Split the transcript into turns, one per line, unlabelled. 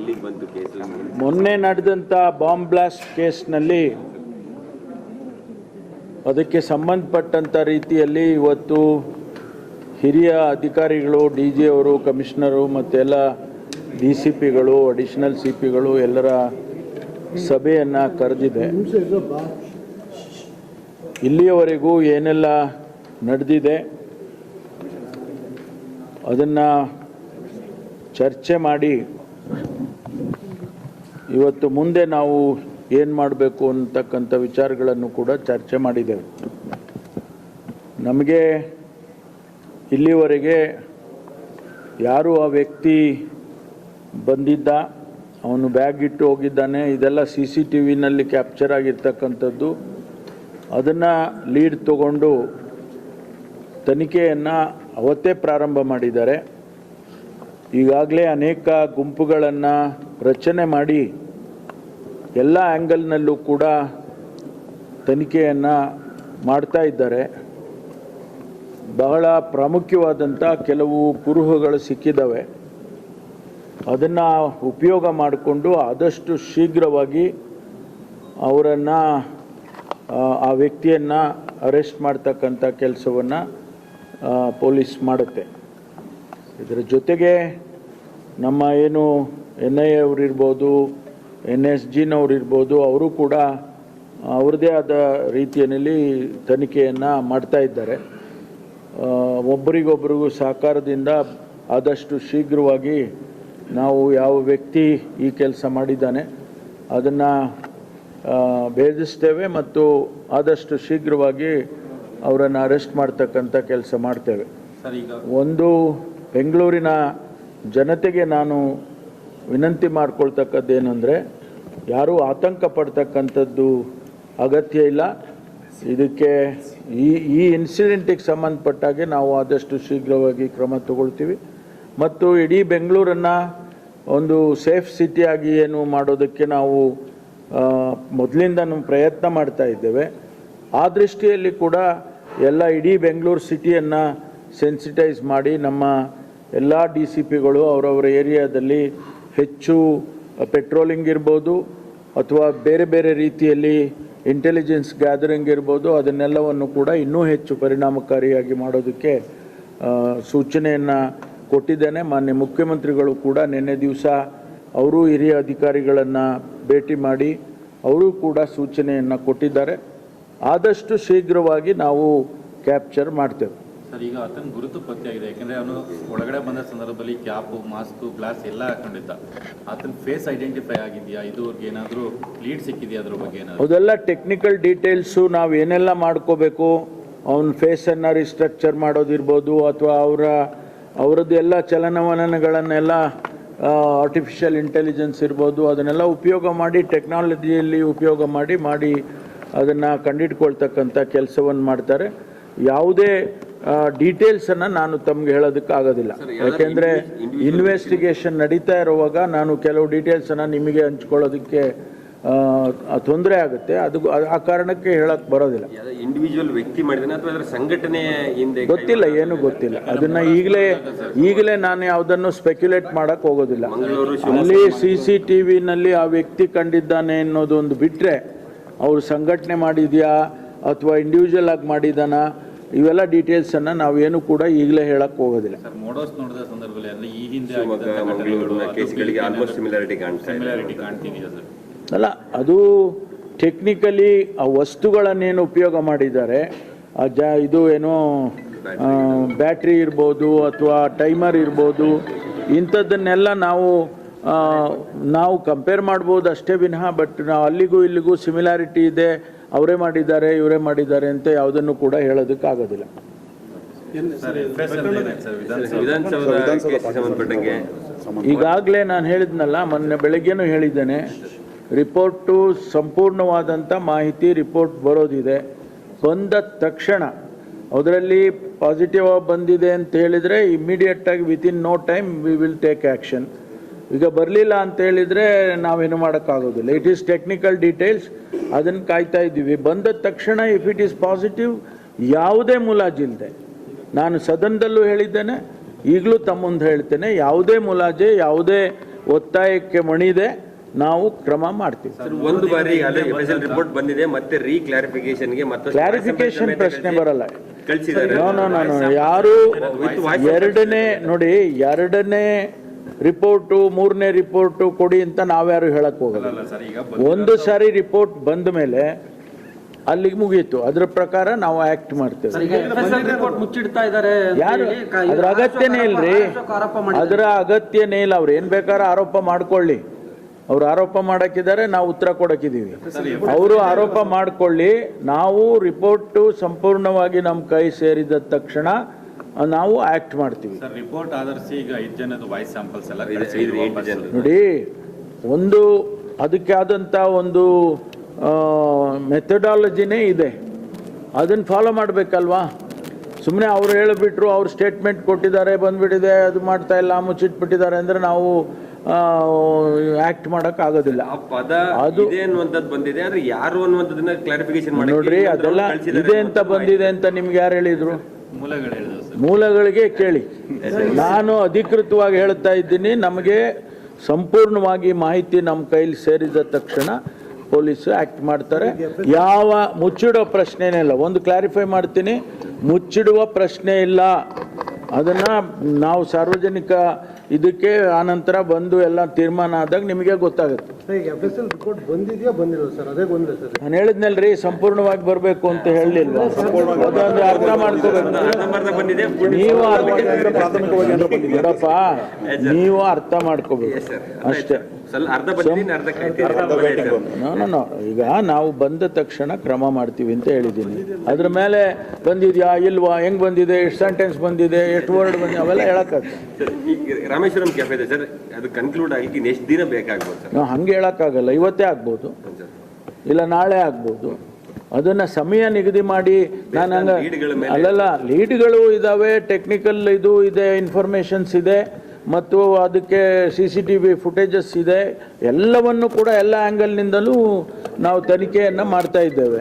ಎಲ್ಲಿಗೆ ಬಂತು ಕೇಸು?
ಮೊನ್ನೆ ನಡೆದಂಥ ಬಾಂಬ್ ಬ್ಲಾಸ್ಟ್ ಕೇಸ್ನಲ್ಲಿ ಅದಕ್ಕೆ ಸಂಬಂಧಪಟ್ಟಂಥ ರೀತಿಯಲ್ಲಿ ಇವತ್ತು ಹಿರಿಯ ಅಧಿಕಾರಿಗಳು, DG ಅವರು, ಕಮಿಷನರು ಮತ್ತು ಎಲ್ಲ DCPಗಳು, ಅಡಿಷನಲ್ CPಗಳು ಎಲ್ಲರ ಸಭೆಯನ್ನು ಕರೆದಿದೆ. ಇಲ್ಲಿಯವರೆಗೂ ಏನೆಲ್ಲ ನಡೆದಿದೆ ಅದನ್ನು ಚರ್ಚೆ ಮಾಡಿ ಇವತ್ತು ಮುಂದೆ ನಾವು ಏನು ಮಾಡಬೇಕು ಅಂತಕ್ಕಂಥ ವಿಚಾರಗಳನ್ನು ಕೂಡ ಚರ್ಚೆ ಮಾಡಿದ್ದೇವೆ. ನಮಗೆ ಇಲ್ಲಿವರೆಗೆ ಯಾರು ಆ ವ್ಯಕ್ತಿ ಬಂದಿದ್ದ, ಅವನು ಬ್ಯಾಗ್ ಇಟ್ಟು ಹೋಗಿದ್ದಾನೆ, ಇದೆಲ್ಲ CCTVನಲ್ಲಿ ಕ್ಯಾಪ್ಚರ್ ಆಗಿರ್ತಕ್ಕಂಥದ್ದು. ಅದನ್ನು ಲೀಡ್ ತಗೊಂಡು ತನಿಖೆಯನ್ನು ಅವತ್ತೇ ಪ್ರಾರಂಭ ಮಾಡಿದ್ದಾರೆ. ಈಗಾಗಲೇ ಅನೇಕ ಗುಂಪುಗಳನ್ನು ರಚನೆ ಮಾಡಿ ಎಲ್ಲ ಆ್ಯಂಗಲ್ನಲ್ಲೂ ಕೂಡ ತನಿಖೆಯನ್ನು ಮಾಡ್ತಾ ಇದ್ದಾರೆ. ಬಹಳ ಪ್ರಾಮುಖ್ಯವಾದಂಥ ಕೆಲವು ಕುರುಹುಗಳು ಸಿಕ್ಕಿದ್ದಾವೆ. ಅದನ್ನು ಉಪಯೋಗ ಮಾಡಿಕೊಂಡು ಆದಷ್ಟು ಶೀಘ್ರವಾಗಿ ಅವರನ್ನು, ಆ ವ್ಯಕ್ತಿಯನ್ನು ಅರೆಸ್ಟ್ ಮಾಡ್ತಕ್ಕಂಥ ಕೆಲಸವನ್ನು ಪೊಲೀಸ್ ಮಾಡುತ್ತೆ. ಇದರ ಜೊತೆಗೆ ನಮ್ಮ ಏನು NIA ಅವರಿರ್ಬೋದು, NSGನವರಿರ್ಬೋದು, ಅವರು ಕೂಡ ಅವ್ರದ್ದೇ ಆದ ರೀತಿಯಲ್ಲಿ ತನಿಖೆಯನ್ನು ಮಾಡ್ತಾ ಇದ್ದಾರೆ. ಒಬ್ಬರಿಗೊಬ್ಬರಿಗೂ ಸಹಕಾರದಿಂದ ಆದಷ್ಟು ಶೀಘ್ರವಾಗಿ ನಾವು ಯಾವ ವ್ಯಕ್ತಿ ಈ ಕೆಲಸ ಮಾಡಿದ್ದಾನೆ ಅದನ್ನು ಭೇದಿಸ್ತೇವೆ ಮತ್ತು ಆದಷ್ಟು ಶೀಘ್ರವಾಗಿ ಅವರನ್ನು ಅರೆಸ್ಟ್ ಮಾಡ್ತಕ್ಕಂಥ ಕೆಲಸ ಮಾಡ್ತೇವೆ. ಒಂದು ಬೆಂಗಳೂರಿನ ಜನತೆಗೆ ನಾನು ವಿನಂತಿ ಮಾಡ್ಕೊಳ್ತಕ್ಕದ್ದೇನೆಂದರೆ, ಯಾರೂ ಆತಂಕ ಪಡ್ತಕ್ಕಂಥದ್ದು ಅಗತ್ಯ ಇಲ್ಲ. ಇದಕ್ಕೆ ಈ ಇನ್ಸಿಡೆಂಟಿಗೆ ಸಂಬಂಧಪಟ್ಟಾಗೆ ನಾವು ಆದಷ್ಟು ಶೀಘ್ರವಾಗಿ ಕ್ರಮ ತಗೊಳ್ತೀವಿ ಮತ್ತು ಇಡೀ ಬೆಂಗಳೂರನ್ನು ಒಂದು ಸೇಫ್ ಸಿಟಿಯಾಗಿ ಏನು ಮಾಡೋದಕ್ಕೆ ನಾವು ಮೊದಲಿಂದ ಪ್ರಯತ್ನ ಮಾಡ್ತಾ ಇದ್ದೇವೆ. ಆ ದೃಷ್ಟಿಯಲ್ಲಿ ಕೂಡ ಎಲ್ಲ ಇಡೀ ಬೆಂಗಳೂರು ಸಿಟಿಯನ್ನು ಸೆನ್ಸಿಟೈಸ್ ಮಾಡಿ ನಮ್ಮ ಎಲ್ಲ DCPಗಳು ಅವರವರ ಏರಿಯಾದಲ್ಲಿ ಹೆಚ್ಚು ಪೆಟ್ರೋಲಿಂಗ್ ಇರ್ಬೋದು ಅಥವಾ ಬೇರೆ ಬೇರೆ ರೀತಿಯಲ್ಲಿ ಇಂಟೆಲಿಜೆನ್ಸ್ ಗ್ಯಾದರಿಂಗ್ ಇರ್ಬೋದು, ಅದನ್ನೆಲ್ಲವನ್ನು ಕೂಡ ಇನ್ನೂ ಹೆಚ್ಚು ಪರಿಣಾಮಕಾರಿಯಾಗಿ ಮಾಡೋದಕ್ಕೆ ಸೂಚನೆಯನ್ನು ಕೊಟ್ಟಿದ್ದೇನೆ. ಮಾನ್ಯ ಮುಖ್ಯಮಂತ್ರಿಗಳು ಕೂಡ ನಿನ್ನೆ ದಿವಸ ಅವರು ಹಿರಿಯ ಅಧಿಕಾರಿಗಳನ್ನು ಭೇಟಿ ಮಾಡಿ ಅವರು ಕೂಡ ಸೂಚನೆಯನ್ನು ಕೊಟ್ಟಿದ್ದಾರೆ. ಆದಷ್ಟು ಶೀಘ್ರವಾಗಿ ನಾವು ಕ್ಯಾಪ್ಚರ್ ಮಾಡ್ತೇವೆ.
ಸರ್, ಈಗ ಆತನ ಗುರುತು ಪತ್ತೆ ಆಗಿದೆ. ಯಾಕೆಂದರೆ ಅವನು ಒಳಗಡೆ ಬಂದ ಸಂದರ್ಭದಲ್ಲಿ ಕ್ಯಾಪು, ಮಾಸ್ಕು, ಗ್ಲಾಸ್ ಎಲ್ಲ ಹಾಕೊಂಡಿದ್ದ. ಆತನ ಫೇಸ್ ಐಡೆಂಟಿಫೈ ಆಗಿದೆಯಾ? ಇದುವರೆಗೆ ಏನಾದರೂ ಲೀಡ್ ಸಿಕ್ಕಿದೆಯಾ ಅದ್ರ ಬಗ್ಗೆ? ಏನಾದರೂ
ಅದೆಲ್ಲ ಟೆಕ್ನಿಕಲ್ ಡೀಟೇಲ್ಸು ನಾವು ಏನೆಲ್ಲ ಮಾಡ್ಕೋಬೇಕು, ಅವನ ಫೇಸನ್ನು ರಿಸ್ಟ್ರಕ್ಚರ್ ಮಾಡೋದಿರ್ಬೋದು ಅಥವಾ ಅವರದ್ದು ಎಲ್ಲ ಚಲನವಲನಗಳನ್ನೆಲ್ಲ ಆರ್ಟಿಫಿಷಿಯಲ್ ಇಂಟೆಲಿಜೆನ್ಸ್ ಇರ್ಬೋದು, ಅದನ್ನೆಲ್ಲ ಉಪಯೋಗ ಮಾಡಿ, ಟೆಕ್ನಾಲಜಿಯಲ್ಲಿ ಉಪಯೋಗ ಮಾಡಿ ಅದನ್ನು ಕಂಡಿಡ್ಕೊಳ್ತಕ್ಕಂಥ ಕೆಲಸವನ್ನು ಮಾಡ್ತಾರೆ. ಯಾವುದೇ ಡೀಟೇಲ್ಸನ್ನು ನಾನು ತಮಗೆ ಹೇಳೋದಕ್ಕಾಗೋದಿಲ್ಲ. ಯಾಕೆಂದರೆ ಇನ್ವೆಸ್ಟಿಗೇಷನ್ ನಡೀತಾ ಇರುವಾಗ ನಾನು ಕೆಲವು ಡೀಟೇಲ್ಸನ್ನು ನಿಮಗೆ ಹಂಚ್ಕೊಳ್ಳೋದಕ್ಕೆ ತೊಂದರೆ ಆಗುತ್ತೆ. ಅದು ಆ ಕಾರಣಕ್ಕೆ ಹೇಳಕ್ಕೆ ಬರೋದಿಲ್ಲ.
ಇಂಡಿವಿಜುವಲ್ ವ್ಯಕ್ತಿ ಮಾಡಿದಾನೆ ಅಥವಾ ಅದರ ಸಂಘಟನೆ ಹಿಂದೆ
ಗೊತ್ತಿಲ್ಲ, ಏನು ಗೊತ್ತಿಲ್ಲ. ಅದನ್ನು ಈಗಲೇ ನಾನು ಯಾವುದನ್ನು ಸ್ಪೆಕ್ಯುಲೇಟ್ ಮಾಡೋಕ್ಕೆ ಹೋಗೋದಿಲ್ಲ. ಅಲ್ಲಿ CCTVನಲ್ಲಿ ಆ ವ್ಯಕ್ತಿ ಕಂಡಿದ್ದಾನೆ ಅನ್ನೋದು ಒಂದು ಬಿಟ್ಟರೆ, ಅವರು ಸಂಘಟನೆ ಮಾಡಿದೆಯಾ ಅಥವಾ ಇಂಡಿವಿಜುವಲ್ ಆಗಿ ಮಾಡಿದಾನ, ಇವೆಲ್ಲ ಡೀಟೇಲ್ಸನ್ನು ನಾವೇನು ಕೂಡ ಈಗಲೇ ಹೇಳಕ್ಕೆ ಹೋಗೋದಿಲ್ಲ. ಅಲ್ಲ, ಅದು ಟೆಕ್ನಿಕಲಿ ಆ ವಸ್ತುಗಳನ್ನೇನು ಉಪಯೋಗ ಮಾಡಿದ್ದಾರೆ, ಇದು ಏನೋ ಬ್ಯಾಟ್ರಿ ಇರ್ಬೋದು ಅಥವಾ ಟೈಮರ್ ಇರ್ಬೋದು, ಇಂಥದ್ದನ್ನೆಲ್ಲ ನಾವು ಕಂಪೇರ್ ಮಾಡ್ಬೋದು ಅಷ್ಟೇ ವಿನಃ. ಬಟ್ ನಾವು ಅಲ್ಲಿಗೂ ಇಲ್ಲಿಗೂ ಸಿಮಿಲಾರಿಟಿ ಇದೆ, ಅವರೇ ಮಾಡಿದ್ದಾರೆ ಇವರೇ ಮಾಡಿದ್ದಾರೆ ಅಂತ ಯಾವುದನ್ನು ಕೂಡ ಹೇಳೋದಕ್ಕಾಗೋದಿಲ್ಲ. ಈಗಾಗಲೇ ನಾನು ಹೇಳಿದ್ನಲ್ಲ, ಮೊನ್ನೆ ಬೆಳಗ್ಗೆನೂ ಹೇಳಿದ್ದೇನೆ, ರಿಪೋರ್ಟು ಸಂಪೂರ್ಣವಾದಂಥ ಮಾಹಿತಿ ರಿಪೋರ್ಟ್ ಬರೋದಿದೆ. ಬಂದ ತಕ್ಷಣ ಅದರಲ್ಲಿ ಪಾಸಿಟಿವ್ ಬಂದಿದೆ ಅಂತ ಹೇಳಿದರೆ ಇಮ್ಮಿಡಿಯೇಟಾಗಿ within no time we will take action. ಈಗ ಬರಲಿಲ್ಲ ಅಂತ ಹೇಳಿದರೆ ನಾವೇನು ಮಾಡೋಕ್ಕಾಗೋದಿಲ್ಲ. ಇಟ್ ಈಸ್ ಟೆಕ್ನಿಕಲ್ ಡೀಟೇಲ್ಸ್, ಅದನ್ನು ಕಾಯ್ತಾ ಇದ್ದೀವಿ. ಬಂದ ತಕ್ಷಣ ಇಫ್ ಇಟ್ ಈಸ್ ಪಾಸಿಟಿವ್, ಯಾವುದೇ ಮುಲಾಜಿಲ್ಲದೆ, ನಾನು ಸದನದಲ್ಲೂ ಹೇಳಿದ್ದೇನೆ, ಈಗಲೂ ತಮ್ಮ ಮುಂದೆ ಹೇಳ್ತೇನೆ, ಯಾವುದೇ ಮುಲಾಜೆ, ಯಾವುದೇ ಒತ್ತಾಯಕ್ಕೆ ಮಣಿದೆ ನಾವು ಕ್ರಮ ಮಾಡ್ತೀವಿ.
ಒಂದು ಬಾರಿ FSL ರಿಪೋರ್ಟ್ ಬಂದಿದೆ, ಮತ್ತೆ ಕ್ಲಾರಿಫಿಕೇಶನ್ಗೆ ಮತ್ತೆ
ಕ್ಲಾರಿಫಿಕೇಶನ್ ಪ್ರಶ್ನೆ ಬರಲ್ಲ.
ಕಳಿಸಿದ್ದಾರೆ.
ನೋ ಯಾರು ಎರಡನೇ ರಿಪೋರ್ಟು ಮೂರನೇ ರಿಪೋರ್ಟು ಕೊಡಿ ಅಂತ ನಾವ್ಯಾರು ಹೇಳಕ್ ಹೋಗಲ್ಲ.
ಸರ್ ಈಗ
ಒಂದು ಸಾರಿ ರಿಪೋರ್ಟ್ ಬಂದ ಮೇಲೆ ಅಲ್ಲಿಗೆ ಮುಗೀತು. ಅದ್ರ ಪ್ರಕಾರ ನಾವು ಆಕ್ಟ್ ಮಾಡ್ತೇವೆ.
ಮುಚ್ಚಿಡ್ತಾ ಇದ್ದಾರೆ
ಯಾರು ಅದ್ರ ಅಗತ್ಯನೇ ಇಲ್ರಿ, ಅದರ ಅಗತ್ಯನೇ ಇಲ್ಲ. ಅವ್ರು ಏನ್ ಬೇಕಾದ್ರೆ ಆರೋಪ ಮಾಡ್ಕೊಳ್ಳಿ. ಅವ್ರು ಆರೋಪ ಮಾಡಕ್ಕಿದ್ದಾರೆ, ನಾವು ಉತ್ತರ ಕೊಡಕ್ಕಿದ್ದೀವಿ. ಅವರು ಆರೋಪ ಮಾಡ್ಕೊಳ್ಳಿ. ನಾವು ರಿಪೋರ್ಟ್ ಸಂಪೂರ್ಣವಾಗಿ ನಮ್ಮ ಕೈ ಸೇರಿದ ತಕ್ಷಣ ನಾವು ಆಕ್ಟ್ ಮಾಡ್ತೀವಿ.
ಸರ್ ರಿಪೋರ್ಟ್ ಆಧರಿಸಿ ಈಗ 5 ಜನದ ವಾಯ್ಸ್ ಸ್ಯಾಂಪಲ್ಸ್ ಎಲ್ಲ
ನೋಡಿ, ಒಂದು ಅದಕ್ಕೆ ಆದಂಥ ಒಂದು ಮೆಥಡಾಲಜಿನೇ ಇದೆ, ಅದನ್ನು ಫಾಲೋ ಮಾಡಬೇಕಲ್ವಾ. ಸುಮ್ಮನೆ ಅವ್ರು ಹೇಳಿಬಿಟ್ರು, ಅವ್ರು ಸ್ಟೇಟ್ಮೆಂಟ್ ಕೊಟ್ಟಿದ್ದಾರೆ, ಬಂದ್ಬಿಟ್ಟಿದೆ, ಅದು ಮಾಡ್ತಾ ಇಲ್ಲ, ಮುಚ್ಚಿಟ್ಬಿಟ್ಟಿದ್ದಾರೆ ಅಂದರೆ ನಾವು ಆಕ್ಟ್ ಮಾಡಕ್ ಆಗೋದಿಲ್ಲ.
ಆ ಪದ ಇದೆ ಅನ್ನುವಂಥದ್ದು ಬಂದಿದೆ, ಆದ್ರೆ ಯಾರು ಅನ್ನುವಂಥದ್ದನ್ನ ಕ್ಲಾರಿಫಿಕೇಶನ್ ಮಾಡಿ
ನೋಡ್ರಿ, ಅದೆಲ್ಲ ಇದೆ ಅಂತ ಬಂದಿದೆ ಅಂತ ನಿಮ್ಗೆ ಯಾರು ಹೇಳಿದ್ರು?
ಮೂಲಗಳು ಹೇಳಿದ್ರು ಸರ್.
ಮೂಲಗಳಿಗೆ ಕೇಳಿ. ನಾನು ಅಧಿಕೃತವಾಗಿ ಹೇಳ್ತಾ ಇದ್ದೀನಿ, ನಮಗೆ ಸಂಪೂರ್ಣವಾಗಿ ಮಾಹಿತಿ ನಮ್ಮ ಕೈಲಿ ಸೇರಿದ ತಕ್ಷಣ ಪೊಲೀಸರು ಆಕ್ಟ್ ಮಾಡ್ತಾರೆ. ಯಾವ ಮುಚ್ಚಿಡೋ ಪ್ರಶ್ನೆನೇ ಇಲ್ಲ. ಒಂದು ಕ್ಲಾರಿಫೈ ಮಾಡ್ತೀನಿ, ಮುಚ್ಚಿಡುವ ಪ್ರಶ್ನೆ ಇಲ್ಲ. ಅದನ್ನ ನಾವು ಸಾರ್ವಜನಿಕ ಇದಕ್ಕೆ ಆನಂತರ ಬಂದು ಎಲ್ಲ ತೀರ್ಮಾನ ಆದಾಗ ನಿಮಗೆ ಗೊತ್ತಾಗುತ್ತೆ.
FSL ರಿಪೋರ್ಟ್ ಬಂದಿದೆಯಾ ಬಂದಿಲ್ಲ ಸರ್, ಅದೇ ಗೊಂದಲ ಸರ್.
ನಾನು ಹೇಳಿದ್ನಲ್ರಿ, ಸಂಪೂರ್ಣವಾಗಿ ಬರಬೇಕು ಅಂತ ಹೇಳಲಿಲ್ವಾ? ಅದೊಂದು ಅರ್ಥ ಮಾಡ್ಕೋಬೇಕು. ನೋಡಪ್ಪ, ನೀವು ಅರ್ಥ ಮಾಡ್ಕೋಬೇಕು ಅಷ್ಟೇ. ನೋ ಈಗ ನಾವು ಬಂದ ತಕ್ಷಣ ಕ್ರಮ ಮಾಡ್ತೀವಿ ಅಂತ ಹೇಳಿದ್ದೀನಿ. ಅದ್ರ ಮೇಲೆ ಬಂದಿದ್ಯಾ ಇಲ್ವಾ, ಹೆಂಗ್ ಬಂದಿದೆ, ಎಷ್ಟು ಸೆಂಟೆನ್ಸ್ ಬಂದಿದೆ, ಎಷ್ಟು ವರ್ಡ್ ಬಂದಿದೆ, ಅವೆಲ್ಲ ಹೇಳಕ್ಕಾಗ್ತದೆ.
ರಾಮೇಶ್ವರಂ ಕೆಫೆ ಇದೆ ಸರ್, ಅದು ಕನ್ಕ್ಲೂಡ್ ಆಗಲಿಕ್ಕೆ ಎಷ್ಟು ದಿನ ಬೇಕಾಗ್ಬೋದು ಸರ್?
ನಾವು ಹಂಗೆ ಹೇಳಕ್ಕಾಗಲ್ಲ. ಇವತ್ತೇ ಆಗ್ಬೋದು, ಇಲ್ಲ ನಾಳೆ ಆಗ್ಬೋದು. ಅದನ್ನ ಸಮಯ ನಿಗದಿ ಮಾಡಿ ನಾನು ಅಲ್ಲಲ್ಲ, ಲೀಡ್ಗಳು ಇದಾವೆ, ಟೆಕ್ನಿಕಲ್ ಇದು ಇದೆ, ಇನ್ಫಾರ್ಮೇಶನ್ಸ್ ಇದೆ, ಮತ್ತು ಅದಕ್ಕೆ CCTV ಫುಟೇಜಸ್ ಇದೆ. ಎಲ್ಲವನ್ನು ಕೂಡ ಎಲ್ಲ ಆ್ಯಂಗಲ್ನಿಂದಲೂ ನಾವು ತನಿಖೆಯನ್ನು ಮಾಡ್ತಾ ಇದ್ದೇವೆ.